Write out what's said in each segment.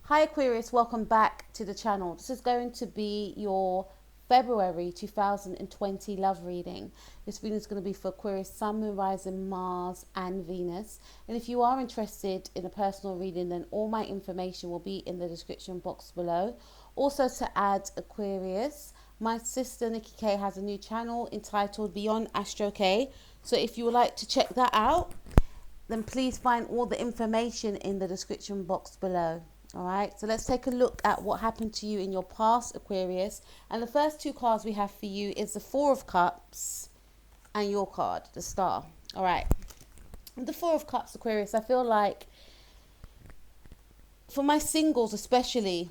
Hi Aquarius, welcome back to the channel. This is going to be your February 2020 love reading. This reading is going to be for Aquarius, Sun, Moon, Rising, Mars and Venus. And if you are interested in a personal reading, then all my information will be in the description box below. Also, to add, Aquarius, my sister Nikki K has a new channel entitled Beyond Astro K. So if you would like to check that out, then please find all the information in the description box below. All right, so let's take a look at what happened to you in your past, Aquarius. And the first two cards we have for you is the Four of Cups and your card, the Star. All right, the Four of Cups, Aquarius, I feel like for my singles especially,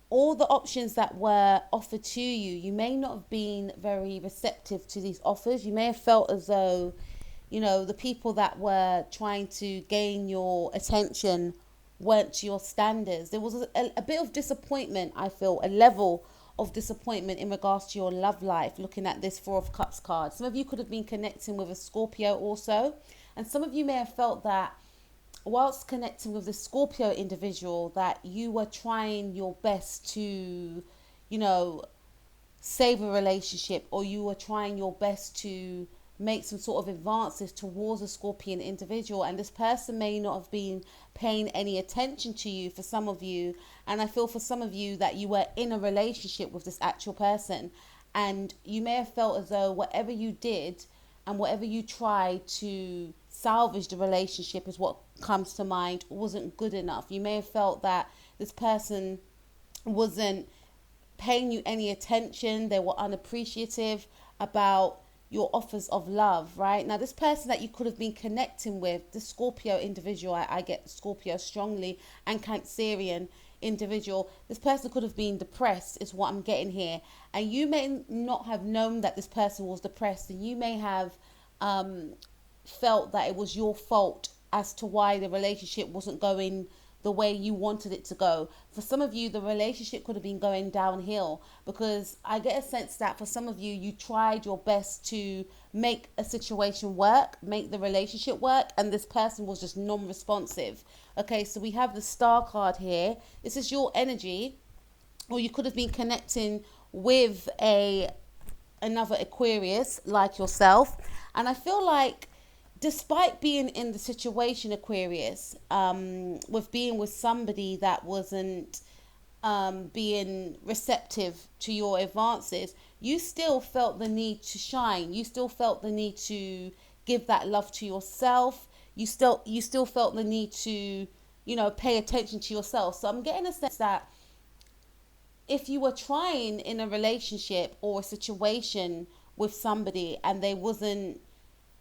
all the options that were offered to you, you may not have been very receptive to these offers. You may have felt as though, you know, the people that were trying to gain your attention weren't to your standards. There was a bit of disappointment, I feel, a level of disappointment in regards to your love life, looking at this Four of Cups card. Some of you could have been connecting with a Scorpio also, and some of you may have felt that whilst connecting with the Scorpio individual, that you were trying your best to, you know, save a relationship, or you were trying your best to make some sort of advances towards a Scorpion individual, and this person may not have been paying any attention to you for some of you. And I feel for some of you that you were in a relationship with this actual person, and you may have felt as though whatever you did and whatever you tried to salvage the relationship, is what comes to mind, wasn't good enough. You may have felt that this person wasn't paying you any attention. They were unappreciative about your offers of love, right? Now, this person that you could have been connecting with, the Scorpio individual, I get Scorpio strongly, and Cancerian individual, this person could have been depressed, is what I'm getting here. And you may not have known that this person was depressed, and you may have felt that it was your fault as to why the relationship wasn't going the way you wanted it to go. For some of you, the relationship could have been going downhill, because I get a sense that for some of you, you tried your best to make a situation work, make the relationship work, and this person was just non-responsive. Okay, so we have the Star card here. This is your energy, or you could have been connecting with another Aquarius like yourself. And I feel like, despite being in the situation, Aquarius, with being with somebody that wasn't being receptive to your advances, you still felt the need to shine. You still felt the need to give that love to yourself. You still felt the need to, you know, pay attention to yourself. So I'm getting a sense that if you were trying in a relationship or a situation with somebody and they wasn't,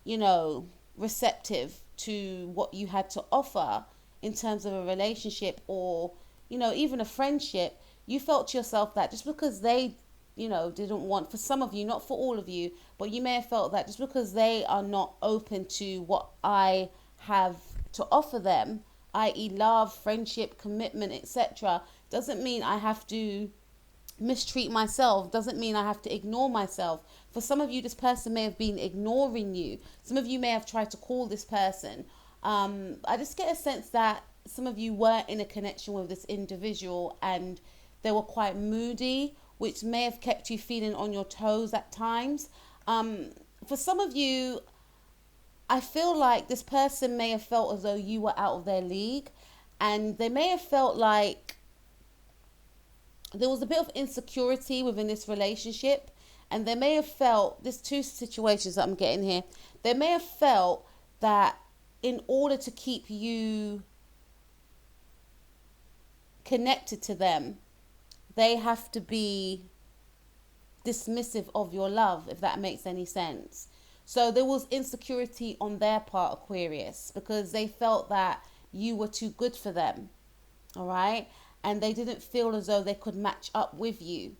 you know, receptive to what you had to offer in terms of a relationship, or, you know, even a friendship, you felt to yourself that just because they, you know, didn't want, for some of you, not for all of you, but you may have felt that just because they are not open to what I have to offer them, i.e. love, friendship, commitment, etc., doesn't mean I have to mistreat myself, doesn't mean I have to ignore myself. For some of you, this person may have been ignoring you. Some of you may have tried to call this person. I just get a sense that some of you were in a connection with this individual and they were quite moody, which may have kept you feeling on your toes at times. For some of you, I feel like this person may have felt as though you were out of their league, and they may have felt like there was a bit of insecurity within this relationship, and they may have felt, there's two situations that I'm getting here. They may have felt that in order to keep you connected to them, they have to be dismissive of your love, if that makes any sense. So there was insecurity on their part, Aquarius, because they felt that you were too good for them. All right. And they didn't feel as though they could match up with you.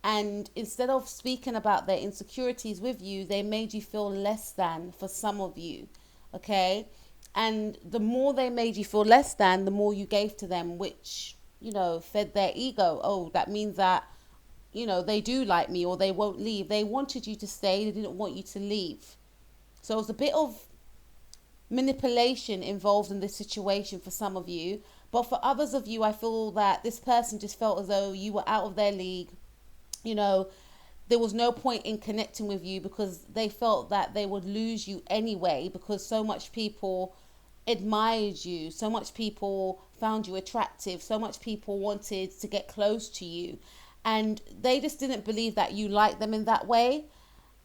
And instead of speaking about their insecurities with you, they made you feel less than, for some of you. Okay. And the more they made you feel less than, the more you gave to them, which, you know, fed their ego. Oh, that means that, you know, they do like me, or they won't leave. They wanted you to stay. They didn't want you to leave. So it was a bit of manipulation involved in this situation for some of you. But for others of you, I feel that this person just felt as though you were out of their league. You know, there was no point in connecting with you because they felt that they would lose you anyway, because so much people admired you, so much people found you attractive, so much people wanted to get close to you, and they just didn't believe that you liked them in that way.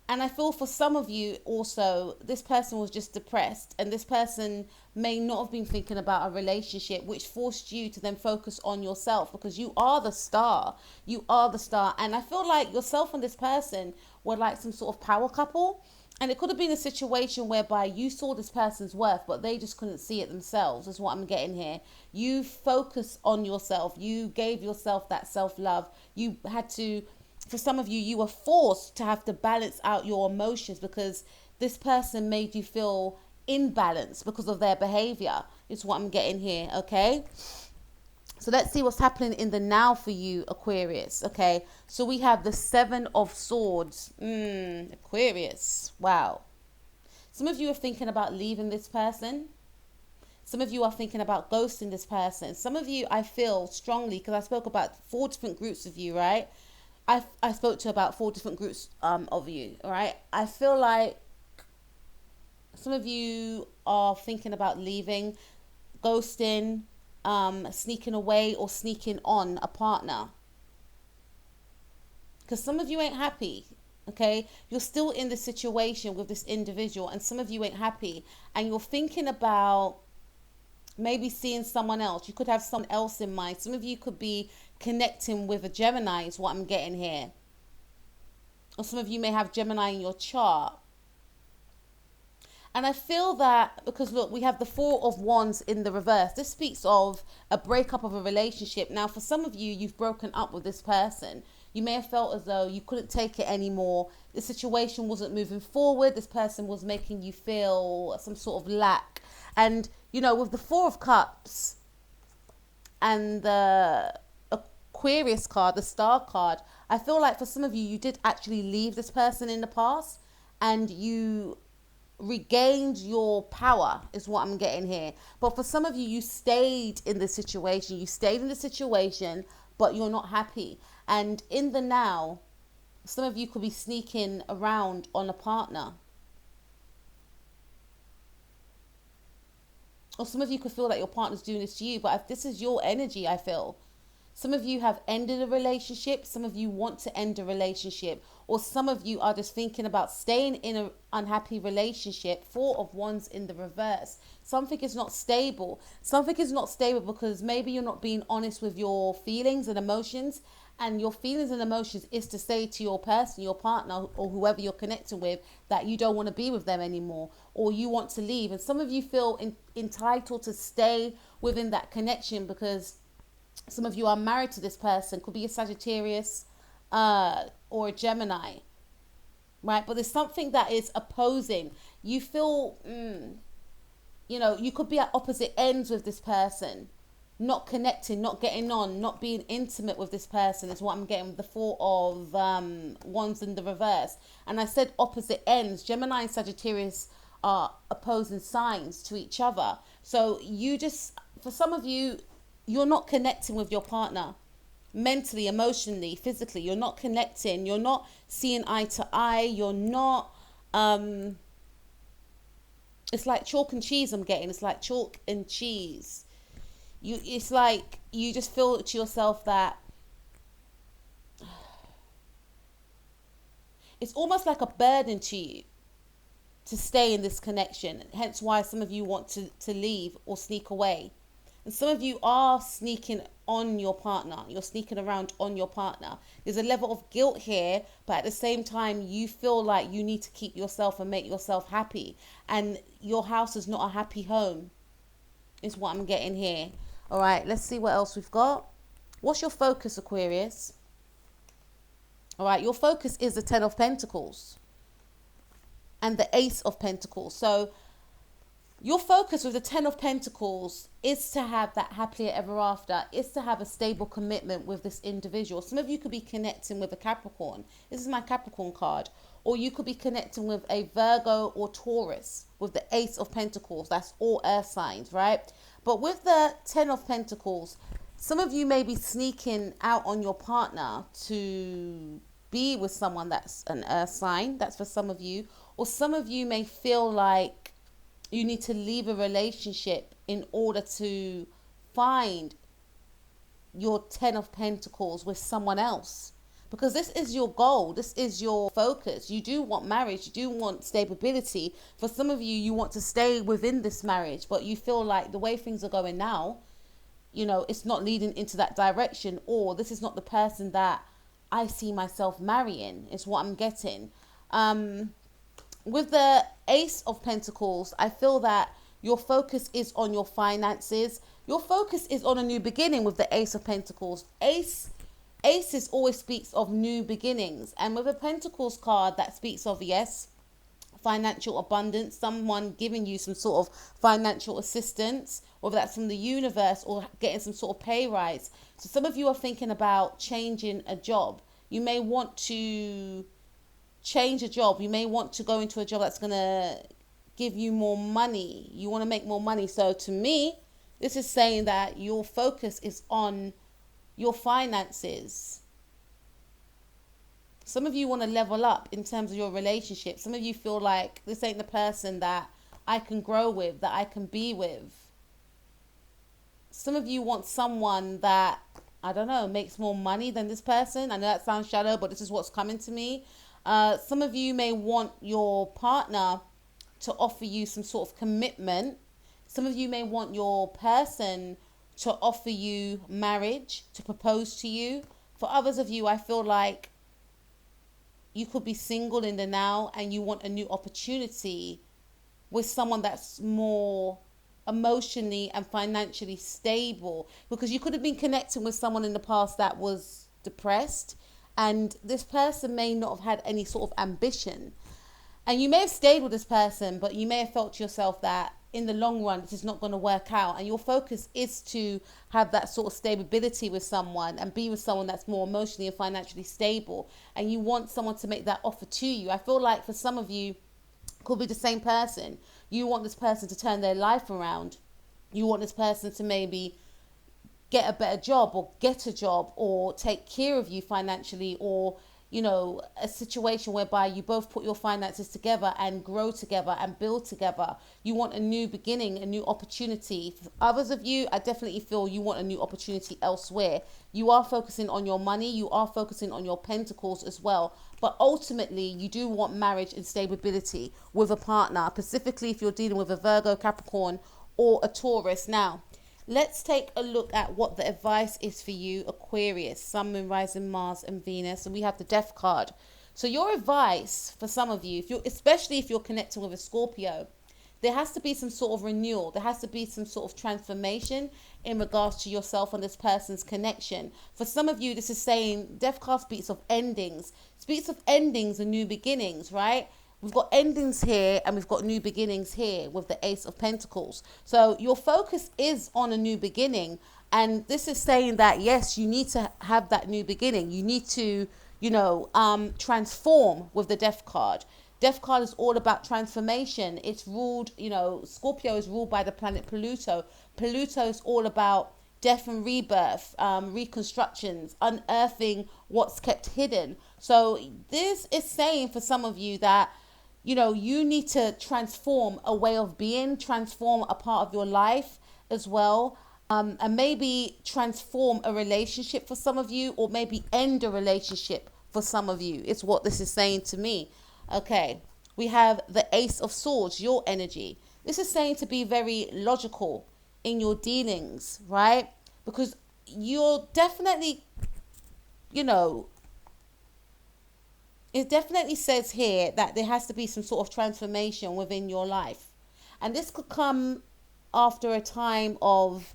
And I feel for some of you also, this person was just depressed, and this person may not have been thinking about a relationship, which forced you to then focus on yourself, because you are the star. You are the star. And I feel like yourself and this person were like some sort of power couple. And it could have been a situation whereby you saw this person's worth, but they just couldn't see it themselves, is what I'm getting here. You focus on yourself. You gave yourself that self-love. You had to, for some of you, you were forced to have to balance out your emotions because this person made you feel imbalanced because of their behavior, is what I'm getting here, okay? So let's see what's happening in the now for you, Aquarius, okay? So we have the Seven of Swords. Aquarius, wow. Some of you are thinking about leaving this person. Some of you are thinking about ghosting this person. Some of you, I feel strongly, because I spoke about 4 different groups of you, right? I spoke to about 4 different groups of you, all right? I feel like some of you are thinking about leaving, ghosting, sneaking away, or sneaking on a partner. Because some of you ain't happy, okay? You're still in the situation with this individual, and some of you ain't happy. And you're thinking about maybe seeing someone else. You could have someone else in mind. Some of you could be connecting with a Gemini, is what I'm getting here. Or some of you may have Gemini in your chart. And I feel that because, look, we have the 4 of Wands in the reverse. This speaks of a breakup of a relationship. Now, for some of you, you've broken up with this person. You may have felt as though you couldn't take it anymore. The situation wasn't moving forward. This person was making you feel some sort of lack. And, you know, with the 4 of Cups and the Aquarius card, the Star card, I feel like for some of you, you did actually leave this person in the past, and you regained your power, is what I'm getting here. But for some of you, you stayed in the situation. You stayed in the situation, but you're not happy. And in the now, some of you could be sneaking around on a partner. Or some of you could feel that your partner's doing this to you. But if this is your energy, I feel some of you have ended a relationship. Some of you want to end a relationship. Or some of you are just thinking about staying in an unhappy relationship. 4 of Wands in the reverse. Something is not stable. Something is not stable because maybe you're not being honest with your feelings and emotions. And your feelings and emotions is to say to your person, your partner, or whoever you're connecting with, that you don't want to be with them anymore, or you want to leave. And some of you feel entitled to stay within that connection because some of you are married to this person. Could be a Sagittarius or a Gemini, right? But there's something that is opposing. You feel, you know, you could be at opposite ends with this person. Not connecting, not getting on, not being intimate with this person is what I'm getting with the 4 of Wands in the reverse. And I said opposite ends. Gemini and Sagittarius are opposing signs to each other. So you just, for some of you, you're not connecting with your partner mentally, emotionally, physically. You're not connecting. You're not seeing eye to eye. You're not, it's like chalk and cheese I'm getting. It's like chalk and cheese. It's like you just feel to yourself that it's almost like a burden to you to stay in this connection. Hence why some of you want to leave or sneak away. And some of you are sneaking on your partner. You're sneaking around on your partner. There's a level of guilt here, but at the same time, you feel like you need to keep yourself and make yourself happy. And your house is not a happy home, is what I'm getting here. All right, let's see what else we've got. What's your focus, Aquarius? All right, your focus is the 10 of Pentacles and the Ace of Pentacles. So your focus with the 10 of Pentacles is to have that happier ever after, is to have a stable commitment with this individual. Some of you could be connecting with a Capricorn. This is my Capricorn card. or you could be connecting with a Virgo or Taurus with the Ace of Pentacles. That's all earth signs, right? But with the Ten of Pentacles, some of you may be sneaking out on your partner to be with someone that's an earth sign. That's for some of you. Or some of you may feel like you need to leave a relationship in order to find your Ten of Pentacles with someone else. Because this is your goal. This is your focus. You do want marriage. You do want stability. For some of you, you want to stay within this marriage, but you feel like the way things are going now, you know, it's not leading into that direction, or this is not the person that I see myself marrying, is what I'm getting. With the Ace of Pentacles, I feel that your focus is on your finances. Your focus is on a new beginning with the Ace of Pentacles. Aces always speaks of new beginnings. And with a Pentacles card, that speaks of, yes, financial abundance, someone giving you some sort of financial assistance, whether that's from the universe or getting some sort of pay rise. So some of you are thinking about changing a job. You may want to change a job. You may want to go into a job that's going to give you more money. You want to make more money. So to me, this is saying that your focus is on your finances. Some of you want to level up in terms of your relationship. Some of you feel like this ain't the person that I can grow with, that I can be with. Some of you want someone that, I don't know, makes more money than this person. I know that sounds shallow, but this is what's coming to me. Some of you may want your partner to offer you some sort of commitment. Some of you may want your person to offer you marriage, to propose to you. For others of you, I feel like you could be single in the now and you want a new opportunity with someone that's more emotionally and financially stable, because you could have been connecting with someone in the past that was depressed, and this person may not have had any sort of ambition. And you may have stayed with this person, but you may have felt to yourself that in the long run, this is not going to work out. And your focus is to have that sort of stability with someone and be with someone that's more emotionally and financially stable. And you want someone to make that offer to you. I feel like for some of you, could be the same person. You want this person to turn their life around. You want this person to maybe get a better job or get a job or take care of you financially, or, you know, a situation whereby you both put your finances together and grow together and build together. You want a new beginning, a new opportunity. For others of you, I definitely feel you want a new opportunity elsewhere. You are focusing on your money. You are focusing on your pentacles as well. But ultimately, you do want marriage and stability with a partner, specifically if you're dealing with a Virgo, Capricorn, or a Taurus. Now, let's take a look at what the advice is for you, Aquarius, Sun, Moon, Rising, Mars, and Venus. And we have the Death card. So your advice for some of you, especially if you're connecting with a Scorpio, there has to be some sort of renewal. There has to be some sort of transformation in regards to yourself and this person's connection. For some of you, this is saying Death card speaks of endings. Speaks of endings and new beginnings, right? We've got endings here and we've got new beginnings here with the Ace of Pentacles. So your focus is on a new beginning. And this is saying that, yes, you need to have that new beginning. You need to, transform with the Death card. Death card is all about transformation. It's ruled, Scorpio is ruled by the planet Pluto. Pluto is all about death and rebirth, reconstructions, unearthing what's kept hidden. So this is saying for some of you that, you need to transform a way of being, transform a part of your life as well. And maybe transform a relationship for some of you, or maybe end a relationship for some of you. It's what this is saying to me. Okay, we have the Ace of Swords, your energy. This is saying to be very logical in your dealings, right? Because you're definitely, it definitely says here that there has to be some sort of transformation within your life. And this could come after a time of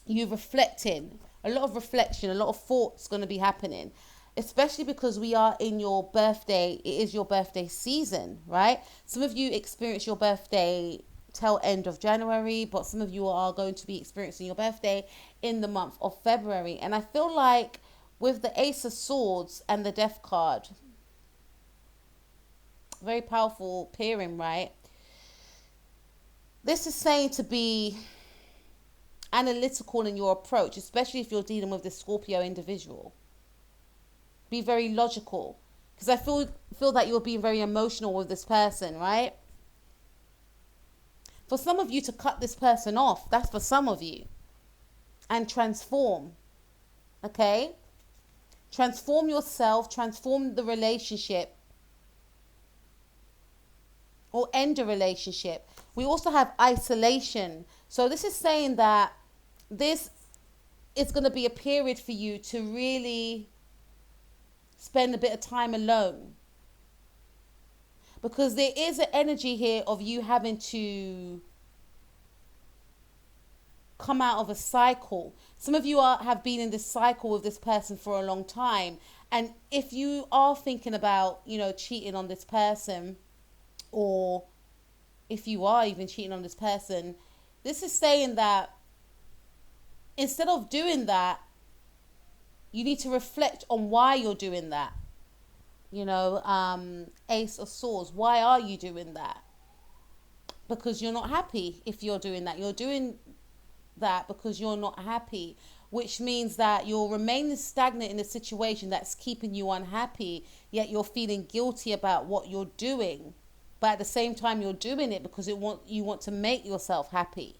you reflecting, a lot of reflection, a lot of thoughts going to be happening, especially because we are in your birthday. It is your birthday season, right? Some of you experience your birthday till end of January, but some of you are going to be experiencing your birthday in the month of February. And I feel like with the Ace of Swords and the Death card, very powerful pairing, right? This is saying to be analytical in your approach, especially if you're dealing with this Scorpio individual. Be very logical, because I feel that you're being very emotional with this person, right? For some of you to cut this person off, that's for some of you, and transform, okay? Transform yourself, transform the relationship, or end a relationship. We also have isolation. So this is saying that this is going to be a period for you to really spend a bit of time alone, because there is an energy here of you having to come out of a cycle. Some of you have been in this cycle with this person for a long time, and if you are thinking about, you know, cheating on this person, or if you are even cheating on this person, this is saying that instead of doing that, you need to reflect on why you're doing that. You know, Ace of Swords, why are you doing that? Because you're not happy. If you're doing that, you're doing that because you're not happy, which means that you're remaining stagnant in a situation that's keeping you unhappy, yet you're feeling guilty about what you're doing. But at the same time, you're doing it because you want to make yourself happy.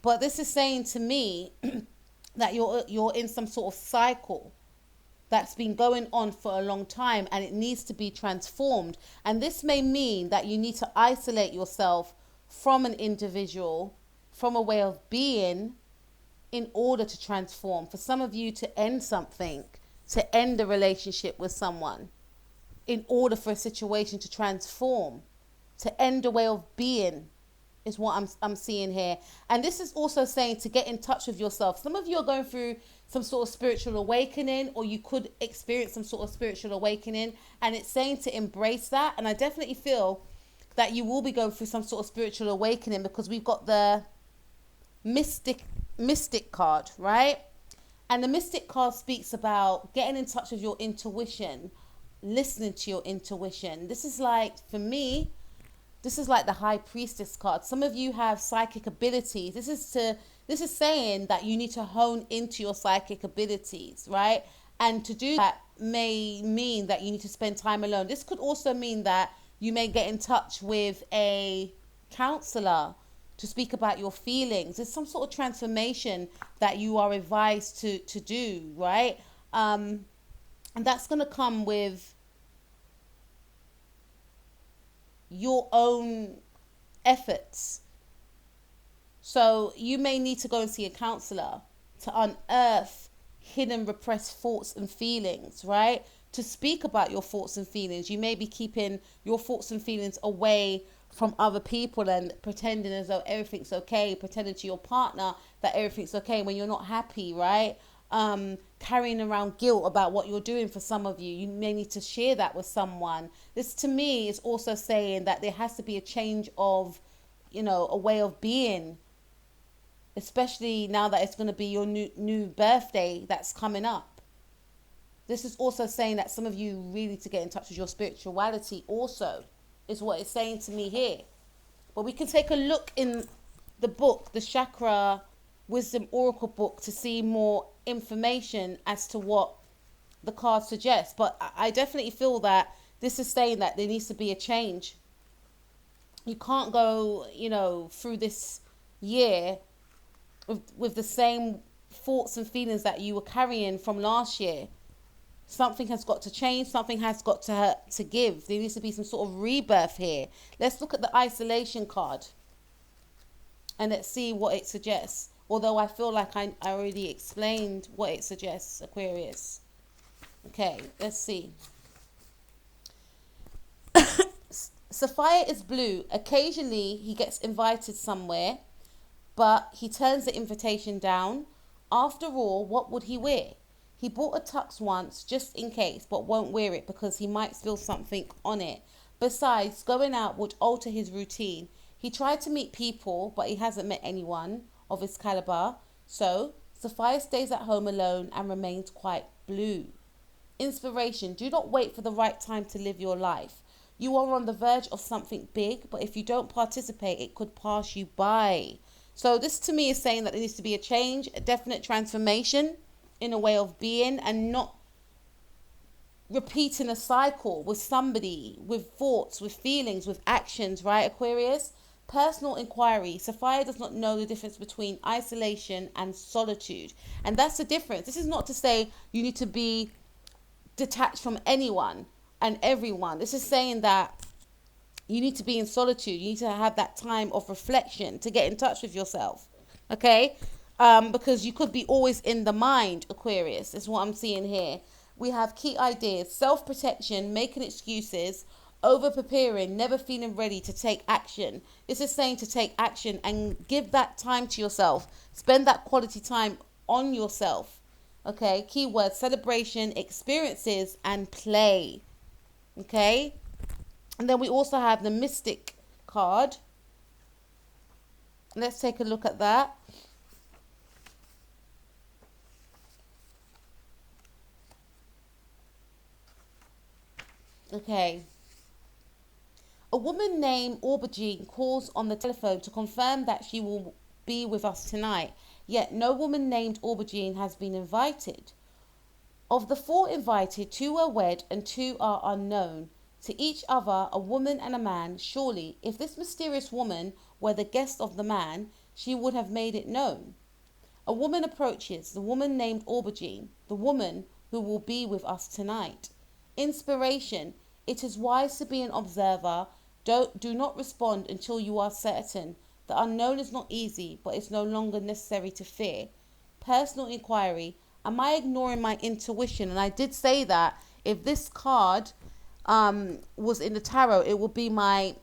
But this is saying to me that you're in some sort of cycle that's been going on for a long time, and it needs to be transformed. And this may mean that you need to isolate yourself from an individual, from a way of being, in order to transform. For some of you, to end something, to end a relationship with someone, in order for a situation to transform, to end a way of being, is what I'm seeing here. And this is also saying to get in touch with yourself. Some of you are going through some sort of spiritual awakening, or you could experience some sort of spiritual awakening, and it's saying to embrace that. And I definitely feel that you will be going through some sort of spiritual awakening, because we've got the mystic card, right? And the mystic card speaks about getting in touch with your intuition, listening to your intuition. This is like, for me, this is like the High Priestess card. Some of you have psychic abilities. This is saying that you need to hone into your psychic abilities, right? And to do that may mean that you need to spend time alone. This could also mean that you may get in touch with a counselor to speak about your feelings. There's some sort of transformation that you are advised to do, right? And that's going to come with your own efforts. So you may need to go and see a counselor to unearth hidden repressed thoughts and feelings, right? To speak about your thoughts and feelings. You may be keeping your thoughts and feelings away from other people and pretending as though everything's okay, pretending to your partner that everything's okay when you're not happy, right? Carrying around guilt about what you're doing. For some of you, you may need to share that with someone. This, to me, is also saying that there has to be a change of, you know, a way of being, especially now that it's going to be your new birthday that's coming up. This is also saying that some of you really need to get in touch with your spirituality also, is what it's saying to me here. But we can take a look in the book, the Chakra Wisdom Oracle book, to see more information as to what the cards suggest. But I definitely feel that this is saying that there needs to be a change. You can't go, you know, through this year with the same thoughts and feelings that you were carrying from last year. Something has got to change. Something has got to give. There needs to be some sort of rebirth here. Let's look at the isolation card and let's see what it suggests. Although I feel like I already explained what it suggests, Aquarius. Okay, let's see. Sapphire is blue. Occasionally he gets invited somewhere, but he turns the invitation down. After all, what would he wear? He bought a tux once just in case, but won't wear it because he might spill something on it. Besides, going out would alter his routine. He tried to meet people, but he hasn't met anyone of his caliber. So, Sapphire stays at home alone and remains quite blue. Inspiration. Do not wait for the right time to live your life. You are on the verge of something big, but if you don't participate, it could pass you by. So this to me is saying that there needs to be a change, a definite transformation in a way of being, and not repeating a cycle with somebody, with thoughts, with feelings, with actions, right, Aquarius? Personal inquiry. Sapphire does not know the difference between isolation and solitude. And that's the difference. This is not to say you need to be detached from anyone and everyone. This is saying that you need to be in solitude. You need to have that time of reflection to get in touch with yourself. Okay? Because you could be always in the mind, Aquarius. Is what I'm seeing here. We have key ideas: self-protection, making excuses, over-preparing, never feeling ready to take action. This is saying to take action and give that time to yourself. Spend that quality time on yourself. Okay? Keywords: celebration, experiences, and play. Okay? And then we also have the Mystic card. Let's take a look at that. Okay. A woman named Aubergine calls on the telephone to confirm that she will be with us tonight. Yet no woman named Aubergine has been invited. Of the 4 invited, 2 are wed and 2 are unknown to each other, a woman and a man. Surely, if this mysterious woman were the guest of the man, she would have made it known. A woman approaches, the woman named Aubergine, the woman who will be with us tonight. Inspiration. It is wise to be an observer. Do not respond until you are certain. The unknown is not easy, but it's no longer necessary to fear. Personal inquiry. Am I ignoring my intuition? And I did say that if this card was in the tarot, it would be my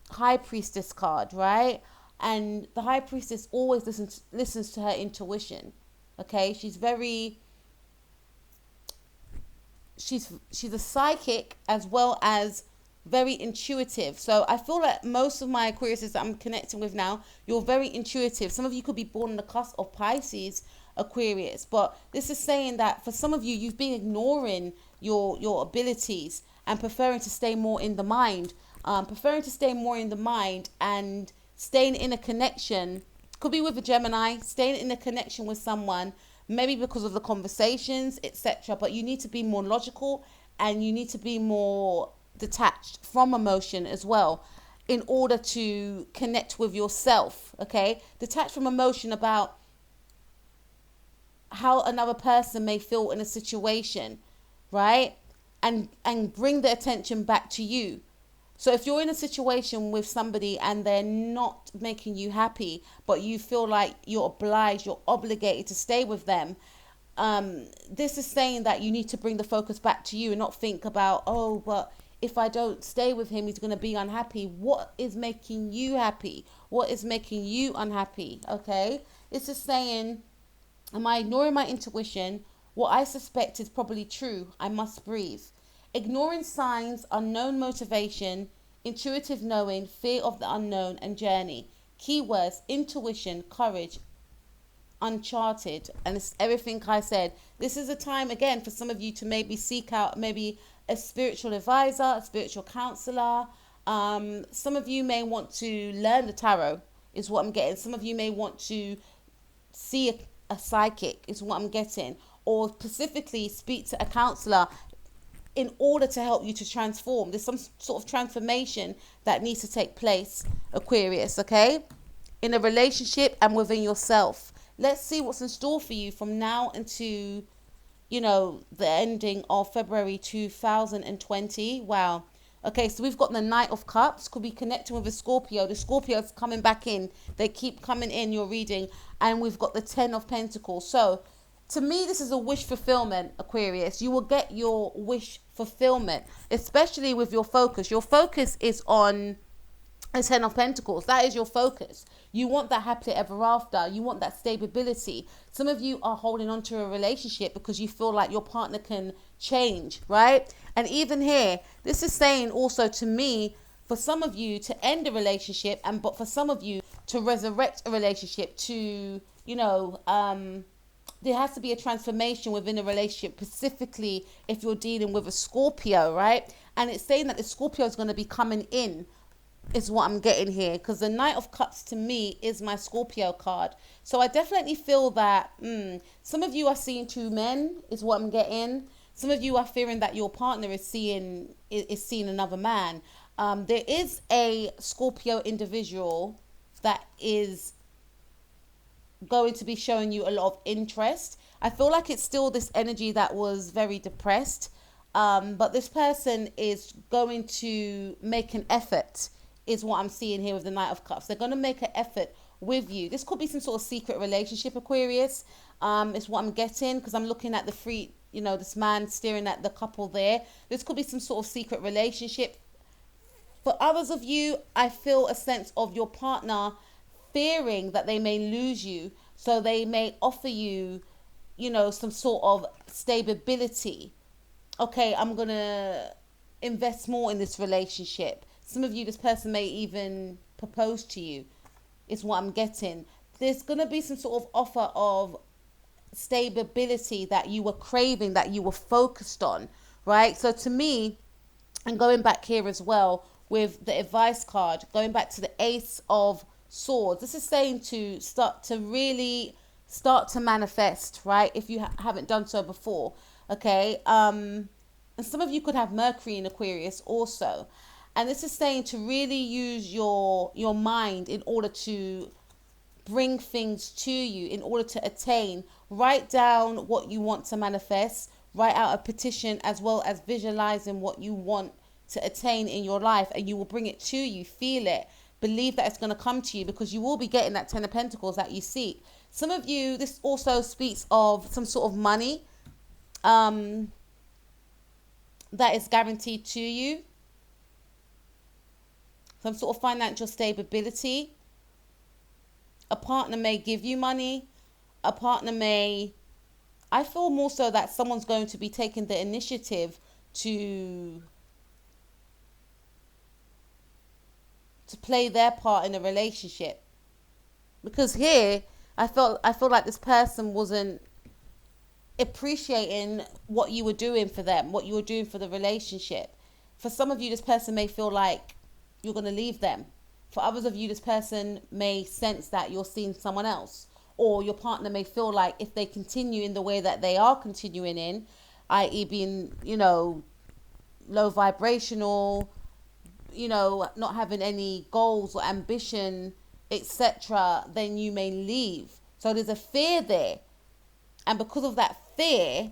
High Priestess card, right? And the High Priestess always listens to her intuition. Okay, she's a psychic as well as very intuitive. So I feel like most of my Aquariuses that I'm connecting with now, you're very intuitive. Some of you could be born on the cusp of Pisces, Aquarius, but this is saying that for some of you, you've been ignoring your abilities and preferring to stay more in the mind, and staying in a connection. Could be with a Gemini, staying in a connection with someone, maybe because of the conversations, etc. But you need to be more logical and you need to be more detached from emotion as well in order to connect with yourself, okay? Detached from emotion about how another person may feel in a situation, right? And bring the attention back to you. So if you're in a situation with somebody and they're not making you happy, but you feel like you're obliged, you're obligated to stay with them, this is saying that you need to bring the focus back to you and not think about, oh, but if I don't stay with him, he's going to be unhappy. What is making you happy? What is making you unhappy? Okay? This is saying, am I ignoring my intuition? What I suspect is probably true. I must breathe. Ignoring signs, unknown motivation, intuitive knowing, fear of the unknown, and journey. Keywords: intuition, courage, uncharted. And it's everything I said. This is a time, again, for some of you to maybe seek out maybe a spiritual advisor, a spiritual counselor. Some of you may want to learn the tarot, is what I'm getting. Some of you may want to see a psychic, is what I'm getting. Or specifically speak to a counselor in order to help you to transform. There's some sort of transformation that needs to take place, Aquarius, okay? In a relationship and within yourself. Let's see what's in store for you from now into, the ending of February 2020. Wow. Okay, so we've got the Knight of Cups. Could be connecting with a Scorpio. The Scorpio's coming back in. They keep coming in, your reading. And we've got the 10 of Pentacles. So, to me, this is a wish fulfillment, Aquarius. You will get your wish fulfillment, especially with your focus. Your focus is on the 10 of Pentacles. That is your focus. You want that happily ever after. You want that stability. Some of you are holding on to a relationship because you feel like your partner can change, right? And even here, this is saying also to me, for some of you to end a relationship, but for some of you to resurrect a relationship, to, there has to be a transformation within a relationship, specifically if you're dealing with a Scorpio, right? And it's saying that the Scorpio is going to be coming in, is what I'm getting here, because the Knight of Cups to me is my Scorpio card. So I definitely feel that some of you are seeing two men, is what I'm getting. Some of you are fearing that your partner is seeing another man. There is a Scorpio individual that is going to be showing you a lot of interest. I feel like it's still this energy that was very depressed, but this person is going to make an effort, is what I'm seeing here with the Knight of Cups. They're going to make an effort with you. This could be some sort of secret relationship, Aquarius, is what I'm getting, because I'm looking at the free, you know, this man staring at the couple there. This could be some sort of secret relationship. For others of you, I feel a sense of your partner fearing that they may lose you, so they may offer you, you know, some sort of stability. Okay, I'm gonna invest more in this relationship. Some of you, this person may even propose to you, is what I'm getting. There's gonna be some sort of offer of stability that you were craving, that you were focused on, right? So to me, and going back here as well with the advice card, going back to the Ace of Swords, this is saying to really start to manifest, right? If you haven't done so before, okay? And some of you could have Mercury in Aquarius also, and this is saying to really use your mind in order to bring things to you, in order to attain. Write down what you want to manifest, write out a petition, as well as visualizing what you want to attain in your life, and you will bring it to you. Feel it, believe that it's going to come to you, because you will be getting that 10 of Pentacles that you seek. Some of you, this also speaks of some sort of money that is guaranteed to you, some sort of financial stability. A partner may give you money. A partner may, I feel more so that someone's going to be taking the initiative to play their part in a relationship. Because here, I feel like this person wasn't appreciating what you were doing for them, what you were doing for the relationship. For some of you, this person may feel like you're going to leave them. For others of you, this person may sense that you're seeing someone else. Or your partner may feel like if they continue in the way that they are continuing in, i.e. being, you know, low vibrational, you know, not having any goals or ambition, etc., then you may leave. So there's a fear there. And because of that fear,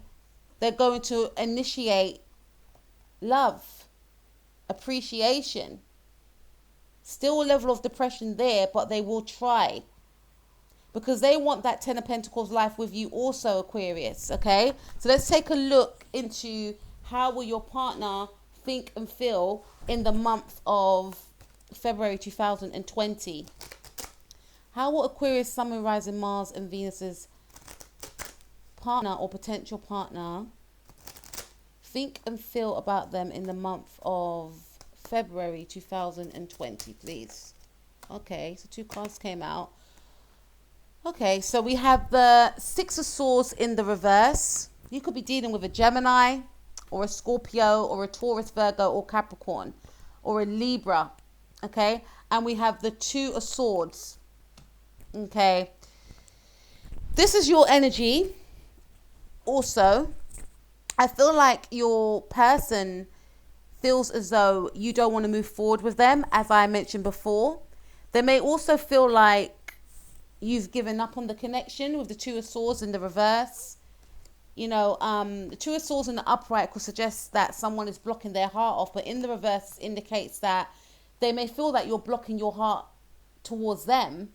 they're going to initiate love, appreciation. Still a level of depression there, but they will try, because they want that 10 of Pentacles life with you also, Aquarius, okay? So let's take a look into how will your partner think and feel in the month of February 2020. How will Aquarius, Sun, Moon, Rising, Mars and Venus's partner or potential partner think and feel about them in the month of February 2020, please? Okay, so two cards came out. Okay, so we have the Six of Swords in the reverse. You could be dealing with a Gemini or a Scorpio or a Taurus, Virgo or Capricorn or a Libra, okay? And we have the Two of Swords, okay? This is your energy also. I feel like your person feels as though you don't want to move forward with them, as I mentioned before. They may also feel like you've given up on the connection with the Two of Swords in the reverse. You know, the Two of Swords in the upright could suggest that someone is blocking their heart off, but in the reverse indicates that they may feel that you're blocking your heart towards them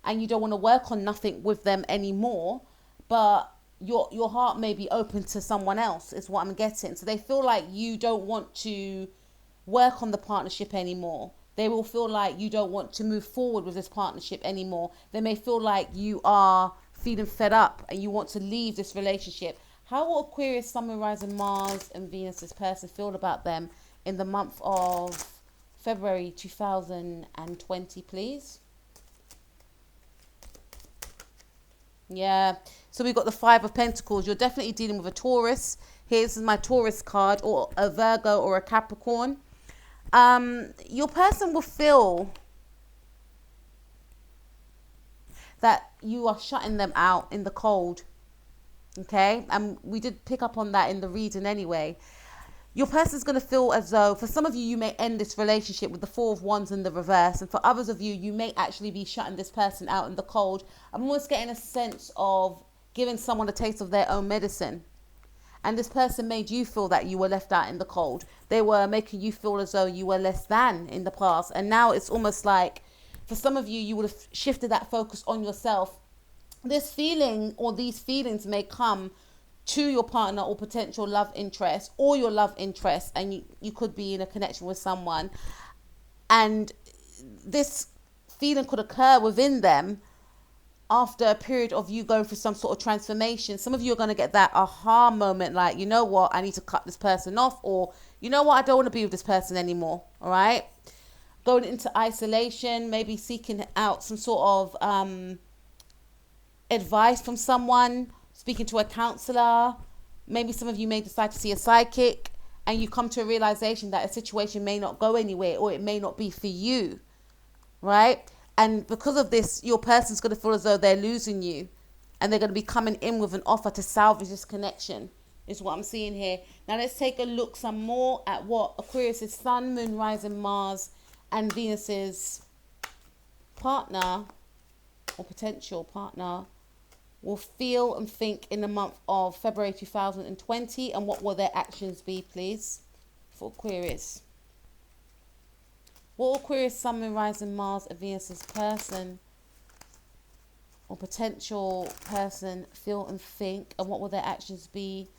and you don't want to work on nothing with them anymore, but your heart may be open to someone else, is what I'm getting. So they feel like you don't want to work on the partnership anymore. They will feel like you don't want to move forward with this partnership anymore. They may feel like you are feeling fed up and you want to leave this relationship. How will Aquarius, Sun, Moon, Rising, Mars and Venus, this person, feel about them in the month of February 2020, please? Yeah. So we've got the Five of Pentacles. You're definitely dealing with a Taurus. Here's my Taurus card, or a Virgo or a Capricorn. Your person will feel that you are shutting them out in the cold. Okay. And we did pick up on that in the reading anyway. Your person's going to feel as though, for some of you, you may end this relationship with the Four of Wands in the reverse. And for others of you, you may actually be shutting this person out in the cold. I'm almost getting a sense of giving someone a taste of their own medicine. And this person made you feel that you were left out in the cold. They were making you feel as though you were less than in the past. And now it's almost like, for some of you, you would have shifted that focus on yourself. This feeling, or these feelings, may come to your partner or potential love interest, or your love interest, and you could be in a connection with someone, and this feeling could occur within them after a period of you going through some sort of transformation. Some of you are going to get that aha moment, like, you know what, I need to cut this person off, or you know what, I don't want to be with this person anymore. All right, going into isolation, maybe seeking out some sort of advice from someone, speaking to a counselor. Maybe some of you may decide to see a psychic, and you come to a realization that a situation may not go anywhere, or it may not be for you, right? And because of this, your person's going to feel as though they're losing you, and they're going to be coming in with an offer to salvage this connection, is what I'm seeing here. Now let's take a look some more at what Aquarius's Sun, Moon, Rising, Mars, and Venus's partner, or potential partner, will feel and think in the month of February 2020, and what will their actions be, please, for Aquarius? What will Aquarius, Sun, Moon, Rising, Mars, and Venus's person or potential person feel and think, and what will their actions be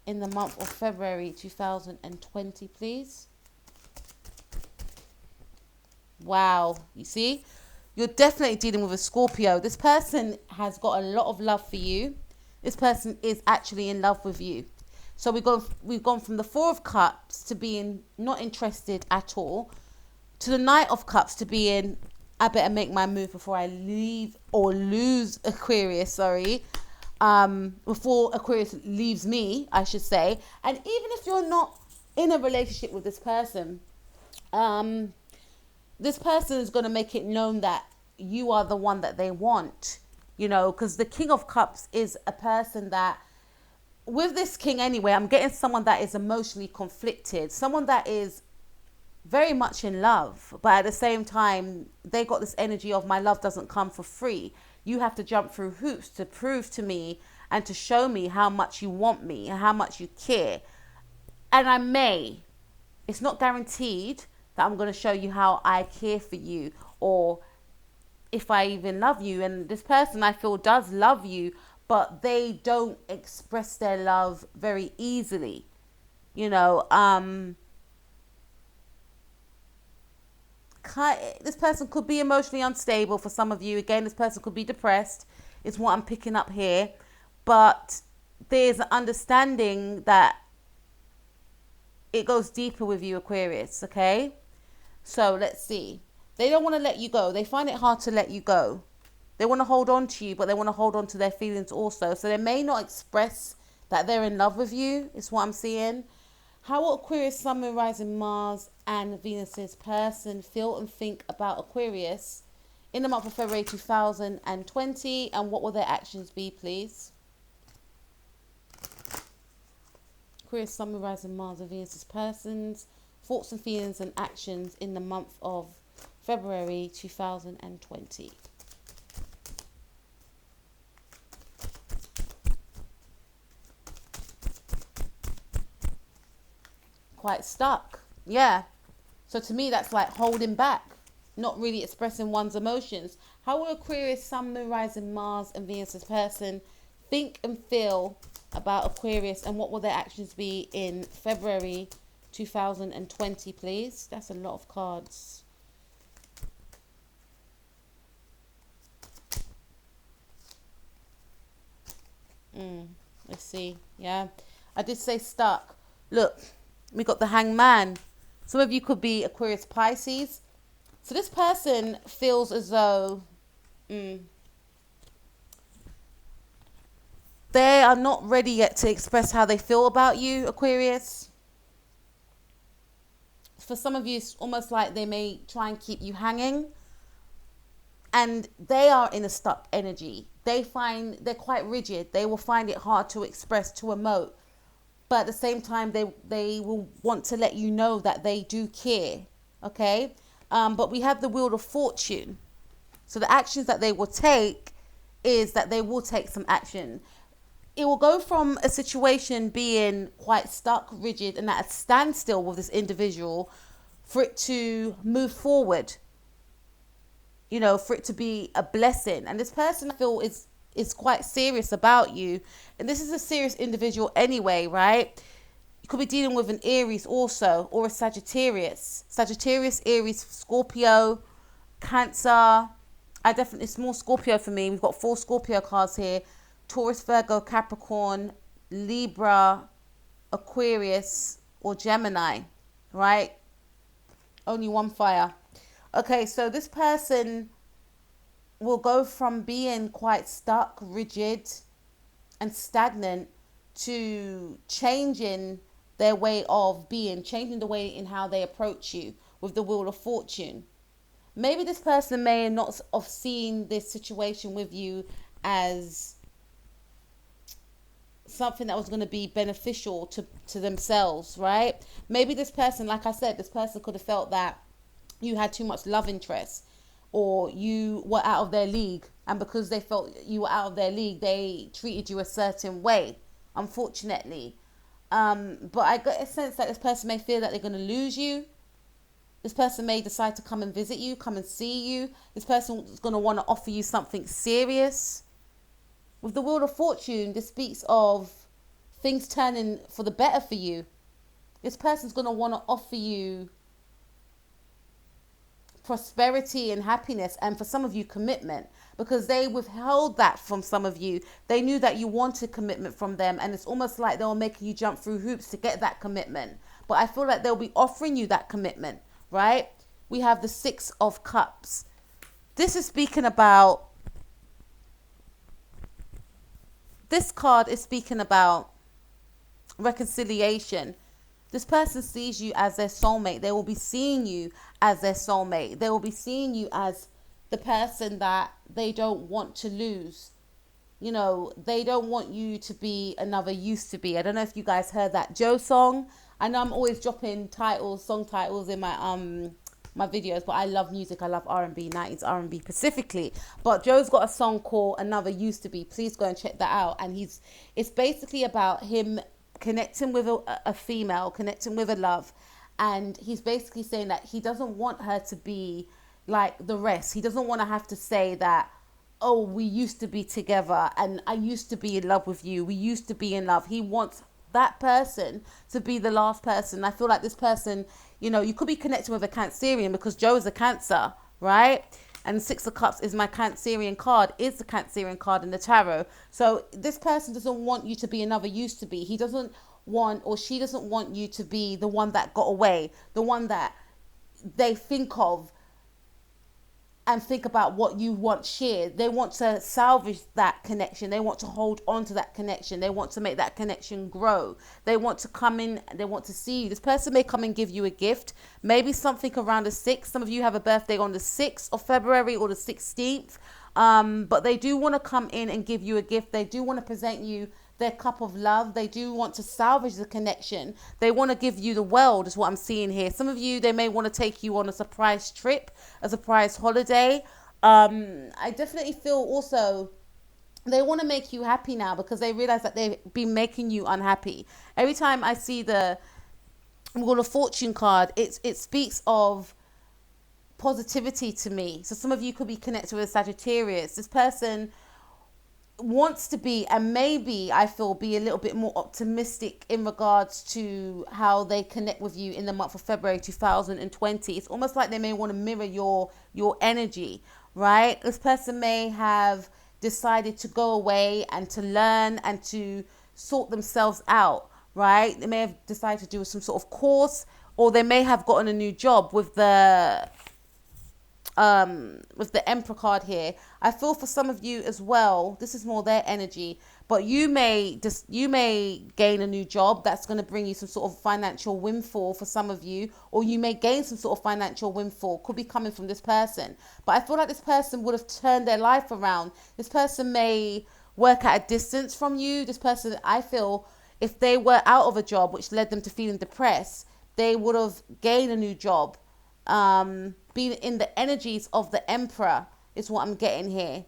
in the month of February 2020, please? Wow, you see? You're definitely dealing with a Scorpio. This person has got a lot of love for you. This person is actually in love with you. So we've gone from the Four of Cups to being not interested at all, to the Knight of Cups to being, I better make my move before I leave or lose Aquarius, before Aquarius leaves me, I should say. And even if you're not in a relationship with this person, this person is going to make it known that you are the one that they want, you know, because the King of Cups is a person that, with this king anyway, I'm getting someone that is emotionally conflicted, someone that is very much in love, but at the same time, they got this energy of, my love doesn't come for free. You have to jump through hoops to prove to me and to show me how much you want me and how much you care. And it's not guaranteed that I'm going to show you how I care for you, or if I even love you. And this person, I feel, does love you, but they don't express their love very easily. You know, this person could be emotionally unstable for some of you. Again, this person could be depressed, is what I'm picking up here. But there's an understanding that it goes deeper with you, Aquarius, okay? So let's see. They don't want to let you go. They find it hard to let you go. They want to hold on to you, but they want to hold on to their feelings also. So they may not express that they're in love with you, is what I'm seeing. How will Aquarius, Sun, Moon, Rising, Mars, and Venus's person feel and think about Aquarius in the month of February 2020? And what will their actions be, please? Aquarius, Sun, Moon, Rising, Mars, and Venus's persons, thoughts and feelings and actions in the month of February 2020. Quite stuck. Yeah. So to me, that's like holding back, not really expressing one's emotions. How will Aquarius, Sun, Moon, Rising, Mars, and Venus's person think and feel about Aquarius, and what will their actions be in February 2020, please? That's a lot of cards. Let's see. Yeah, I did say stuck. Look, we got the Hangman. Some of you could be Aquarius, Pisces. So this person feels as though They are not ready yet to express how they feel about you, Aquarius. For some of you, it's almost like they may try and keep you hanging. And they are in a stuck energy. They're quite rigid. They will find it hard to express, to emote. But at the same time, they will want to let you know that they do care. Okay? But we have the Wheel of Fortune. So the actions that they will take is that they will take some action. It will go from a situation being quite stuck, rigid, and at a standstill with this individual for it to move forward. You know, for it to be a blessing. And this person, I feel, is quite serious about you. And this is a serious individual anyway, right? You could be dealing with an Aries also, or a Sagittarius. Sagittarius, Aries, Scorpio, Cancer. It's more Scorpio for me. We've got 4 Scorpio cards here. Taurus, Virgo, Capricorn, Libra, Aquarius, or Gemini, right? Only one fire. Okay, so this person will go from being quite stuck, rigid, and stagnant to changing their way of being, changing the way in how they approach you with the Wheel of Fortune. Maybe this person may not have seen this situation with you as something that was going to be beneficial to themselves, right? Maybe this person, like I said, this person could have felt that you had too much love interest, or you were out of their league, and because they felt you were out of their league, they treated you a certain way, unfortunately. But I got a sense that this person may feel that they're going to lose you. This person may decide to come and visit you, come and see you. This person is going to want to offer you something serious. With the Wheel of Fortune, this speaks of things turning for the better for you. This person's going to want to offer you prosperity and happiness, and for some of you, commitment, because they withheld that from some of you. They knew that you wanted commitment from them, and it's almost like they were making you jump through hoops to get that commitment. But I feel like they'll be offering you that commitment, right? We have the 6 of Cups. This is speaking about, this card is speaking about reconciliation. This person sees you as their soulmate. They will be seeing you as their soulmate. They will be seeing you as the person that they don't want to lose. You know, they don't want you to be another used to be. I don't know if you guys heard that Joe song. I know I'm always dropping titles, song titles in my videos, but I love music. I love R&B, 90s R&B specifically. But Joe's got a song called Another Used to Be. Please go and check that out. And it's basically about him connecting with a female, connecting with a love, and he's basically saying that he doesn't want her to be like the rest. He doesn't want to have to say that, oh, we used to be together and I used to be in love with you, we used to be in love. He wants that person to be the last person. I feel like this person, you know, you could be connecting with a Cancerian, because Joe is a Cancer, right? And 6 of Cups is my Cancerian card, is the Cancerian card in the tarot. So this person doesn't want you to be another used to be. He doesn't want, or she doesn't want you to be the one that got away, the one that they think of and think about what you once shared. They want to salvage that connection. They want to hold on to that connection. They want to make that connection grow. They want to come in, they want to see you. This person may come and give you a gift, maybe something around the 6th. Some of you have a birthday on the 6th of February or the 16th. But they do want to come in and give you a gift. They do want to present you their cup of love. They do want to salvage the connection. They want to give you the world, is what I'm seeing here. Some of you, they may want to take you on a surprise trip, a surprise holiday. I definitely feel also they want to make you happy now, because they realize that they've been making you unhappy. Every time I see the Wheel of Fortune card, it speaks of positivity to me. So some of you could be connected with a Sagittarius. This person wants to be, and maybe I feel be a little bit more optimistic in regards to how they connect with you in the month of February 2020. It's almost like they may want to mirror your energy, right? This person may have decided to go away and to learn and to sort themselves out, right? They may have decided to do some sort of course, or they may have gotten a new job. With the Emperor card here, I feel for some of you as well, this is more their energy, but you may gain a new job that's going to bring you some sort of financial windfall for some of you, or you may gain some sort of financial windfall, could be coming from this person. But I feel like this person would have turned their life around. This person may work at a distance from you. This person, I feel, if they were out of a job which led them to feeling depressed, they would have gained a new job. Being in the energies of the Emperor is what I'm getting here.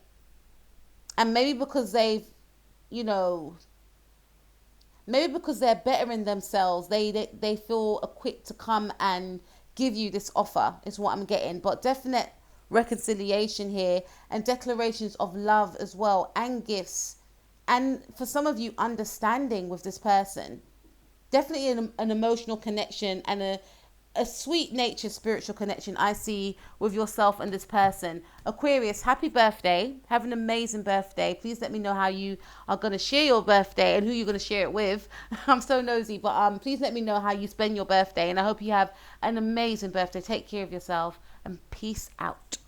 And maybe because they've, maybe because they're bettering themselves, they feel equipped to come and give you this offer is what I'm getting. But definite reconciliation here and declarations of love as well, and gifts. And for some of you, understanding with this person. Definitely an emotional connection and a sweet nature spiritual connection I see with yourself and this person. Aquarius, happy birthday. Have an amazing birthday. Please let me know how you are going to share your birthday and who you're going to share it with. I'm so nosy, but please let me know how you spend your birthday, and I hope you have an amazing birthday. Take care of yourself and peace out.